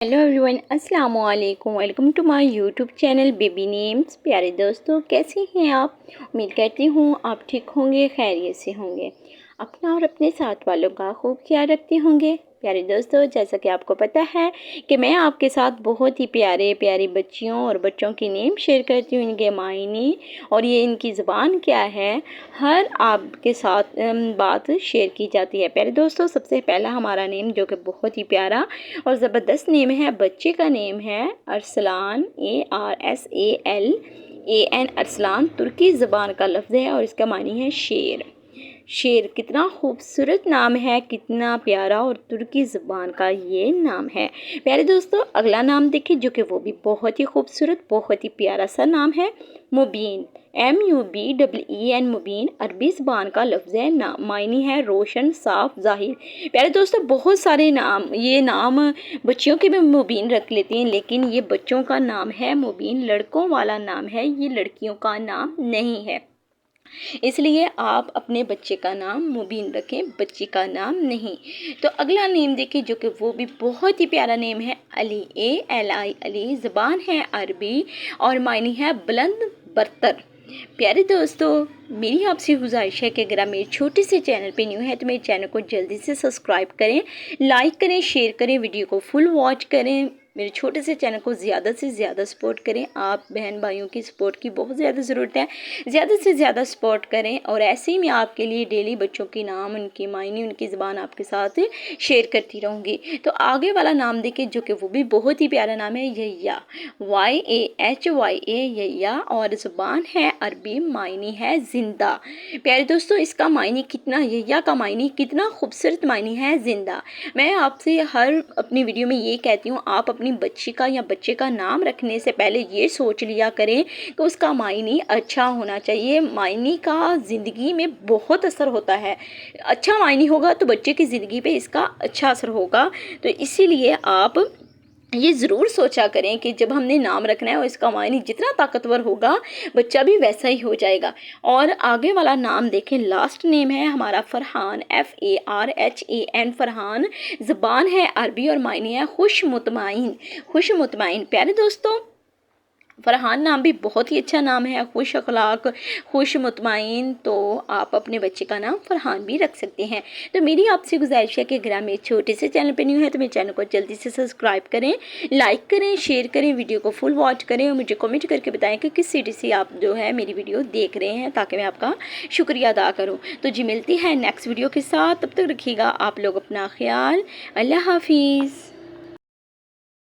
Hello everyone, अस्सलाम वालेकुम। Welcome to my YouTube channel baby names. प्यारे दोस्तों, कैसे हैं आप? उम्मीद करती हूँ आप ठीक होंगे, खैरियत से होंगे, अपना और अपने साथ वालों का खूब ख्याल रखते होंगे। प्यारे दोस्तों, जैसा कि आपको पता है कि मैं आपके साथ बहुत ही प्यारे प्यारी बच्चियों और बच्चों की नेम शेयर करती हूँ, इनके मायने और ये इनकी ज़बान क्या है, हर आपके साथ बात शेयर की जाती है। प्यारे दोस्तों, सबसे पहला हमारा नेम जो कि बहुत ही प्यारा और ज़बरदस्त नेम है, बच्चे का नेम है अरसलान, ARSALAN। अरसलान तुर्की ज़बान का लफ्ज़ है और इसका मानी है शेर। शेर कितना खूबसूरत नाम है, कितना प्यारा और तुर्की ज़बान का ये नाम है। प्यारे दोस्तों, अगला नाम देखिए जो कि वो भी बहुत ही खूबसूरत, बहुत ही प्यारा सा नाम है, मुबीन। MUBEEN, मुबीन अरबी ज़बान का लफ्ज़ है, मायनी है रोशन, साफ, ज़ाहिर। प्यारे दोस्तों, बहुत सारे नाम, ये नाम बच्चियों के भी मुबीन रख लेती हैं, लेकिन ये बच्चों का नाम है मुबीन, लड़कों वाला नाम है, ये लड़कियों का नाम नहीं है। इसलिए आप अपने बच्चे का नाम मुबीन रखें, बच्ची का नाम नहीं। तो अगला नेम देखिए जो कि वो भी बहुत ही प्यारा नेम है, अली, ALI, अली। ज़बान है अरबी और मायनी है बुलंद, बरतर। प्यारे दोस्तों, मेरी आपसे गुजारिश है कि अगर आप मेरे छोटे से चैनल पे न्यू है तो मेरे चैनल को जल्दी से सब्सक्राइब करें, लाइक करें, शेयर करें, वीडियो को फुल वॉच करें, मेरे छोटे से चैनल को ज़्यादा से ज़्यादा सपोर्ट करें। आप बहन भाइयों की सपोर्ट की बहुत ज़्यादा ज़रूरत है, ज़्यादा से ज़्यादा सपोर्ट करें। और ऐसे ही मैं आपके लिए डेली बच्चों के नाम, उनकी मायने, उनकी ज़बान आपके साथ शेयर करती रहूँगी। तो आगे वाला नाम देखिए जो कि वो भी बहुत ही प्यारा नाम है, यहिया, YAHYA, यहिया और ज़बान है अरबी, मायने है ज़िंदा। प्यारे दोस्तों, इसका मायने कितना, यहिया का मायने कितना खूबसूरत मायने है, ज़िंदा। मैं आपसे हर अपनी वीडियो में ये कहती हूँ, आप अपनी बच्ची का या बच्चे का नाम रखने से पहले ये सोच लिया करें कि उसका मायने अच्छा होना चाहिए। मायने का ज़िंदगी में बहुत असर होता है, अच्छा मायने होगा तो बच्चे की ज़िंदगी पे इसका अच्छा असर होगा। तो इसीलिए आप ये ज़रूर सोचा करें कि जब हमने नाम रखना है और इसका मायने जितना ताकतवर होगा बच्चा भी वैसा ही हो जाएगा। और आगे वाला नाम देखें, लास्ट नेम है हमारा फरहान, FARHAN, फरहान। ज़बान है अरबी और मायने है खुश मुतमईन, खुश मुतमईन। प्यारे दोस्तों, फरहान नाम भी बहुत ही अच्छा नाम है, खुश अखलाक, खुश मुतमईन। तो आप अपने बच्चे का नाम फरहान भी रख सकते हैं। तो मेरी आपसे गुजारिश है कि अगर आप मेरे छोटे से चैनल पर न्यू है तो मेरे चैनल को जल्दी से सब्सक्राइब करें, लाइक करें, शेयर करें, वीडियो को फुल वॉच करें और मुझे कमेंट करके बताएं कि किस सिटी से आप जो है मेरी वीडियो देख रहे हैं, ताकि मैं आपका शुक्रिया अदा करूँ। तो जी, मिलती है नेक्स्ट वीडियो के साथ, तब तक रखिएगा आप लोग अपना ख्याल। अल्लाह हाफिज़।